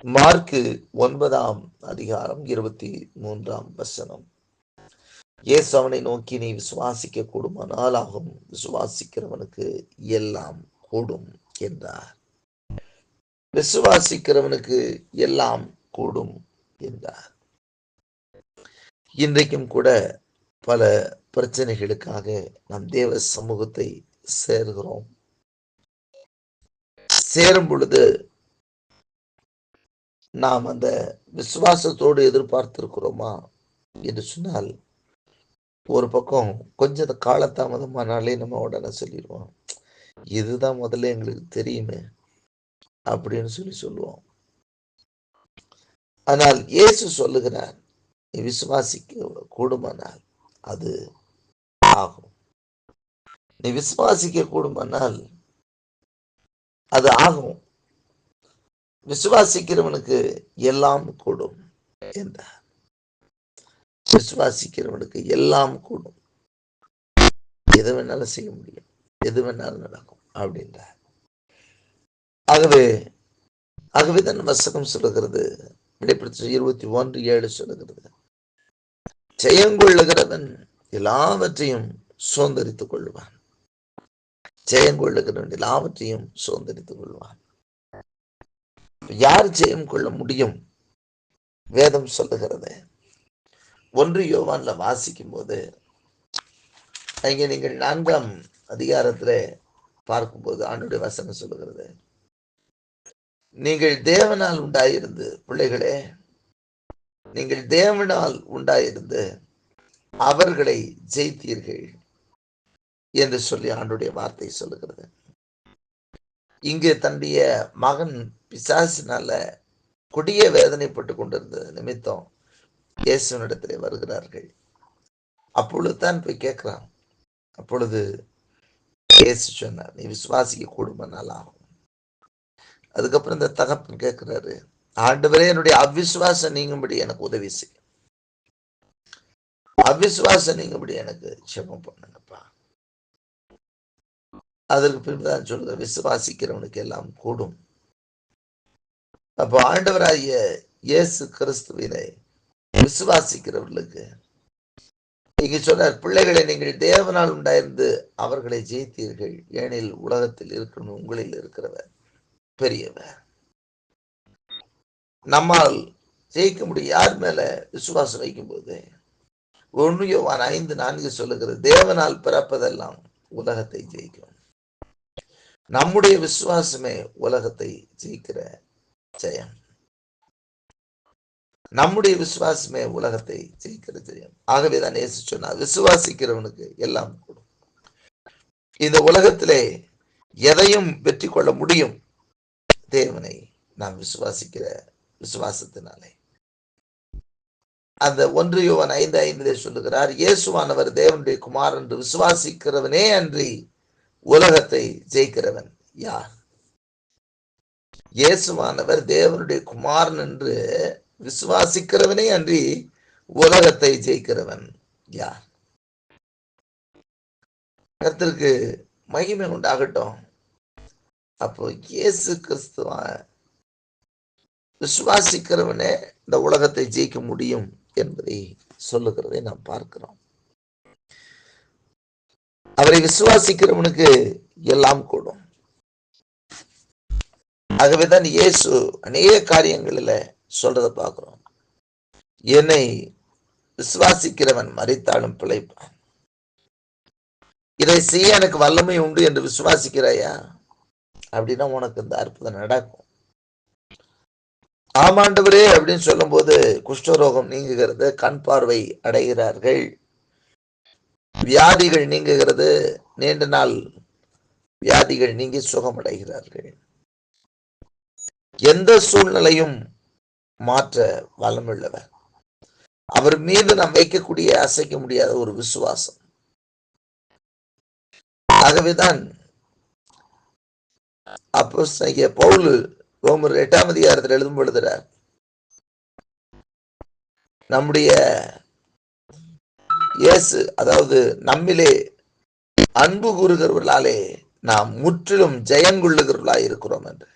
Mark 9:23. இயேசு அவனை நோக்கி, நீ விசுவாசிக்க கூடுமானால் ஆகும், விசுவாசிக்கிறவனுக்கு எல்லாம் கூடும் என்றார். விசுவாசிக்கிறவனுக்கு எல்லாம் கூடும் என்றார். இன்றைக்கும் கூட பல பிரச்சனைகளுக்காக நாம் தேவ சமூகத்தை சேர்கிறோம். சேரும் பொழுது நாம் அந்த விசுவாசத்தோடு எதிர்பார்த்திருக்கிறோமா என்று சொன்னால், ஒரு பக்கம் கொஞ்சம் காலதாமதமானாலே நம்ம உடனே சொல்லிடுவோம், இதுதான் முதல்ல எங்களுக்கு தெரியுமே அப்படின்னு சொல்லுவோம். ஆனால் இயேசு சொல்லுகிறார், நீ விசுவாசிக்க கூடுமானால் அது ஆகும். நீ விசுவாசிக்க கூடுமானால் அது ஆகும். விசுவாசிக்கிறவனுக்கு எல்லாம் கூடும் என்றார். விசுவாசிக்கிறவனுக்கு எல்லாம் கூடும், எது வேணாலும் செய்ய முடியும், எது வேணாலும் நடக்கும் அப்படின்றார். ஆகவேதான் வசனம் சொல்லுகிறது, வெளிப்படுத்தல் 21:7 சொல்லுகிறது, ஜெயங்கொள்ளுகிறவன் எல்லாவற்றையும் சுதந்தரித்துக் கொள்வான். ஜெயங்கொள்ளுகிறவன் எல்லாவற்றையும் சுதந்தரித்துக் கொள்வான். யார் ஜெயம் கொள்ள முடியும்? வேதம் சொல்லுகிறது. 1 யோவான்ல வாசிக்கும் போது, அங்கே நீங்கள் 4ஆம் அதிகாரத்துல பார்க்கும்போது ஆண்டவருடைய வசனம் சொல்லுகிறது, நீங்கள் தேவனால் உண்டாயிருந்து பிள்ளைகளே, நீங்கள் தேவனால் உண்டாயிருந்து அவர்களை ஜெயித்தீர்கள் என்று சொல்லி ஆண்டவருடைய வார்த்தை சொல்லுகிறது. இங்கே தன்னுடைய மகன் பிசாசினால கொடிய வேதனைப்பட்டு கொண்டிருந்த நிமித்தம் இயேசுவினிடத்திலே வருகிறார்கள். அப்பொழுதுதான் போய் கேட்கிறான். அப்பொழுது இயேசு சொன்னார், நீ விசுவாசிக்க கூடுமானால் ஆகும். அதுக்கப்புறம் இந்த தகப்பன் கேட்கிறாரு, ஆண்டவரே என்னுடைய அவிசுவாசம் நீங்கும்படி எனக்கு உதவி செய்யும், அவிசுவாசம் நீங்கும்படி எனக்கு ஜெபம் பண்ணுங்கப்பா. அதற்கு பின்புதான் சொல்ற, விசுவாசிக்கிறவனுக்கு எல்லாம் கூடும். அப்போ ஆண்டவராகிய இயேசு கிறிஸ்துவினை விசுவாசிக்கிறவர்களுக்கு இங்க சொன்னார், பிள்ளைகளை நீங்கள் தேவனால் உண்டாயிருந்து அவர்களை ஜெயித்தீர்கள், ஏனில் உலகத்தில் இருக்கணும் உங்களில் இருக்கிறவர் பெரியவர். நம்மால் ஜெயிக்க முடியும். யார் மேல விசுவாசம் வைக்கும் போது 1 யோவான் 5:4 சொல்லுகிறது, தேவனால் பிறப்பதெல்லாம் உலகத்தை ஜெயிக்கும். நம்முடைய விசுவாசமே உலகத்தை ஜெயிக்கிற ஜெயம். நம்முடைய விசுவாசமே உலகத்தை ஜெயிக்கிற ஜெயம். ஆகவேதான் இயேசு சொன்னார், விசுவாசிக்கிறவனுக்கு எல்லாம் கூடும். இந்த உலகத்திலே எதையும் வெற்றி கொள்ள முடியும், தேவனை நாம் விசுவாசிக்கிற விசுவாசத்தினாலே. அந்த 1 யோவான் 5:5 சொல்லுகிறார், இயேசுவானவர் தேவனுடைய குமாரன் என்று விசுவாசிக்கிறவனே அன்றி உலகத்தை ஜெயிக்கிறவன் யார்? இயேசுவானவர் தேவனுடைய குமாரன் என்று விசுவாசிக்கிறவனே அன்றி உலகத்தை ஜெயிக்கிறவன் யார்? கர்த்தருக்கு மகிமை உண்டாகட்டும். அப்போ இயேசு கிறிஸ்துவ விசுவாசிக்கிறவனே இந்த உலகத்தை ஜெயிக்க முடியும் என்பதை சொல்லுகிறதை நாம் பார்க்கிறோம். அவரை விசுவாசிக்கிறவனுக்கு எல்லாம் கூடும். ஆகவேதான் இயேசு அநேக காரியங்களில சொல்றதை பார்க்கிறோம். என்னை விசுவாசிக்கிறவன் மரித்தாலும் பிழைப்பான். இதை செய்ய எனக்கு வல்லமை உண்டு என்று விசுவாசிக்கிறாயா? அப்படின்னா உனக்கு இந்த அற்புதம் நடக்கும். ஆமாண்டவரே அப்படின்னு சொல்லும் போது குஷ்டரோகம் நீங்குகிறது, கண் பார்வை அடைகிறார்கள், வியாதிகள் நீங்குகிறது, நீண்ட நாள் வியாதிகள் நீங்கி சுகமடைகிறார்கள். எந்த சூழ்நிலையும் மாற்ற வல்லமுள்ளவர். அவர் மீது நாம் வைக்கக்கூடிய அசைக்க முடியாத ஒரு விசுவாசம். ஆகவேதான் அப்போஸ்தலனாகிய பவுல் ரோமர் 8ஆம் அதிகாரத்தில் எழுதும் பொழுதுறார், நம்முடைய இயேசு, அதாவது நம்மிலே அன்பு கூறுகிறவர்களாலே நாம் முற்றிலும் ஜெயங்கொள்ளுகிறவர்களாய் இருக்கிறோம் என்று.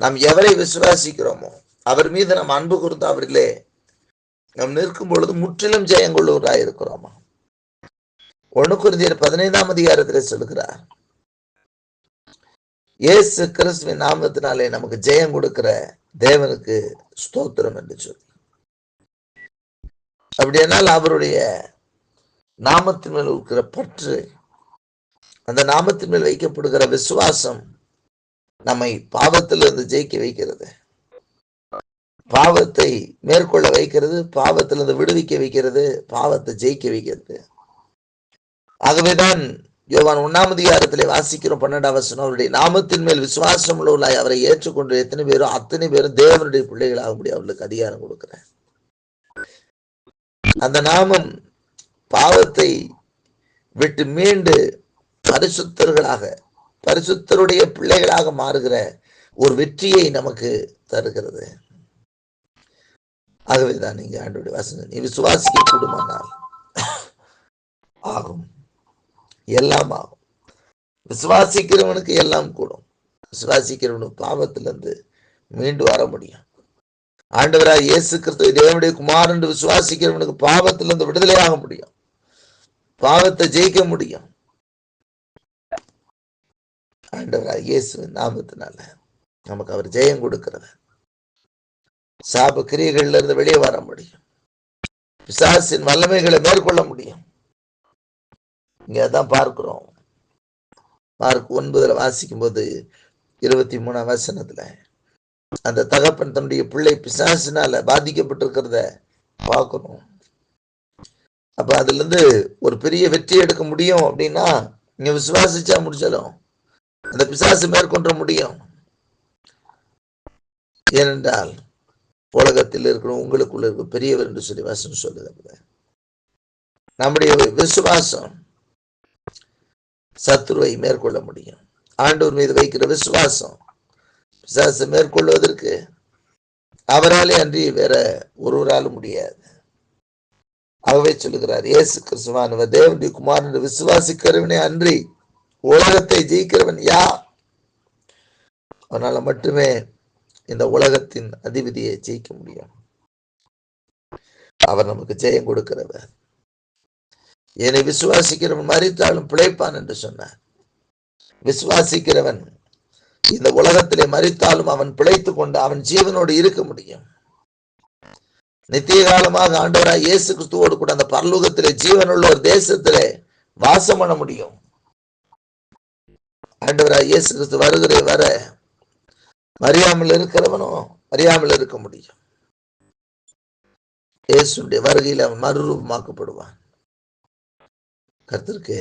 நாம் எவரை விசுவாசிக்கிறோமோ அவர் மீது நாம் அன்பு கூர்ந்து அவர்களே நாம் நிற்கும் பொழுது முற்றிலும் ஜெயங்கொள்ளுவராய் இருக்கிறோமா. 1 கொரிந்தியர் 15ஆம் அதிகாரத்தில் சொல்லுகிறார், இயேசு கிறிஸ்துவின் நாமத்தினாலே நமக்கு ஜெயம் கொடுக்கிற தேவனுக்கு ஸ்தோத்திரம் என்று சொல்லி. அப்படியானால் அவருடைய நாமத்தின் மேல் இருக்கிற பற்று, அந்த நாமத்தின் மேல் வைக்கப்படுகிற விசுவாசம் நம்மை பாவத்திலிருந்து ஜெயிக்க வைக்கிறது, பாவத்தை மேற்கொள்ள வைக்கிறது, பாவத்திலிருந்து விடுவிக்க வைக்கிறது, பாவத்தை ஜெயிக்க வைக்கிறது. ஆகவேதான் யோவான் 1ஆம் அதிகாரத்திலே வாசிக்கிறோம் 12ஆம் வசனம், அவருடைய நாமத்தின் மேல் விசுவாசம் உள்ளவர்களாய் அவரை ஏற்றுக்கொண்டு எத்தனை பேரோ அத்தனை பேரும் தேவனுடைய பிள்ளைகளாகும்படி அவர்களுக்கு அதிகாரம் கொடுக்கிறார். அந்த நாமம் பாவத்தை விட்டு மீண்டு பரிசுத்தர்களாக, பரிசுத்தருடைய பிள்ளைகளாக மாறுகிற ஒரு வெற்றியை நமக்கு தருகிறது. ஆகவேதான் நீங்க ஆண்டவருடைய வசனம், நீ விசுவாசிக்க கூடுமானால் ஆகும், எல்லாம் ஆகும். விசுவாசிக்கிறவனுக்கு எல்லாம் கூடும். விசுவாசிக்கிறவனுக்கு பாவத்திலிருந்து மீண்டு வர முடியும். ஆண்டவராய் இயேசு கிறிஸ்து தேவனுடைய குமாரன் என்று விசுவாசிக்கிறவனுக்கு பாவத்திலிருந்து விடுதலையாக முடியும், பாவத்தை ஜெயிக்க முடியும். ஆண்டவராய் இயேசுவின் நாமத்தினால நமக்கு அவர் ஜெயம் கொடுக்கிறவர். சாப கிரியைகள்ல இருந்து வெளியே வர முடியும், பிசாசின் வல்லமைகளை மேற்கொள்ள முடியும். இங்க அதான் பார்க்கிறோம். மார்க் 9 வாசிக்கும் போது 23ஆம் வசனத்துல அந்த தகப்பன் தன்னுடைய பிள்ளை பிசாசினால பாதிக்கப்பட்டிருக்கிறத பார்க்கணும். அப்ப அதுல இருந்து ஒரு பெரிய வெற்றி எடுக்க முடியும் அப்படின்னா நீங்க விசுவாசிச்சா முடிச்சாலும் அந்த பிசாசு மேற்கொள்ள முடியும். ஏனென்றால் உலகத்தில் இருக்கிற உங்களுக்குள்ள இருக்க பெரியவர் என்று சொல்லி வசனம் சொல்லுது. நம்முடைய விசுவாசம் சத்துருவை மேற்கொள்ள முடியும். ஆண்டவர் மீது வைக்கிற விசுவாசம் பிசாசை மேற்கொள்வதற்கு அவராலே அன்றி வேற ஒருவராலும் முடியாது. ஆகவே சொல்லுகிறார், இயேசு கிறிஸ்துவானவர் தேவனுடைய குமாரன் என்று விசுவாசிக்கிறவனே அன்றி உலகத்தை ஜெயிக்கிறவன் யார்? அவனால மட்டுமே இந்த உலகத்தின் அதிபதியை ஜெயிக்க முடியும். அவர் நமக்கு ஜெயம் கொடுக்கிறவர். என்னை விசுவாசிக்கிறவன் மரித்தாலும் பிழைப்பான் என்று சொன்னார். விசுவாசிக்கிறவன் இந்த உலகத்திலே மரித்தாலும் அவன் பிழைத்துக் கொண்டு அவன் ஜீவனோடு இருக்க முடியும். நித்திய காலமாக ஆண்டவராய் இயேசு கிறிஸ்துவோடு கூட அந்த பரலோகத்திலே ஜீவனுள்ள ஒரு தேசத்திலே வாசம் பண்ண முடியும். ஆண்டவராய் இயேசு கிறிஸ்து வருகிற வர அறியாமல் இருக்கிறவனும் அறியாமல் இருக்க முடியும். இயேசுடைய வருகையில் அவன் மறுரூபமாக்கப்படுவான். கர்த்தருக்கு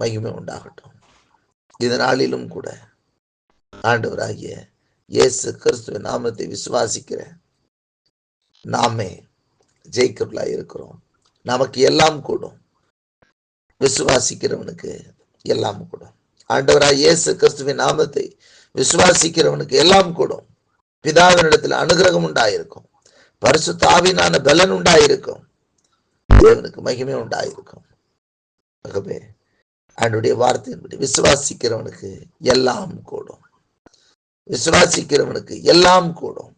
மகிமை உண்டாகட்டும். இதனாலும் கூட ஆண்டவராகிய இயேசு கிறிஸ்துவின் நாமத்தை விசுவாசிக்கிற நாமே ஜெயிக்கிறவர்களாய் இருக்கிறோம். நமக்கு எல்லாம் கூடும். விசுவாசிக்கிறவனுக்கு எல்லாம் கூடும். ஆண்டவராய் இயேசு கிறிஸ்துவின் நாமத்தை விசுவாசிக்கிறவனுக்கு எல்லாம் கூடும். பிதாவினிடத்தில் அனுகிரகம் உண்டாயிருக்கும், பரிசுத்த ஆவியினான பலன் உண்டாயிருக்கும், தேவனுக்கு மகிமை உண்டாயிருக்கும். ஆகவே ஆண்டவருடைய வார்த்தையின்படி விசுவாசிக்கிறவனுக்கு எல்லாம் கூடும். விசுவாசிக்கிறவனுக்கு எல்லாம் கூடும்.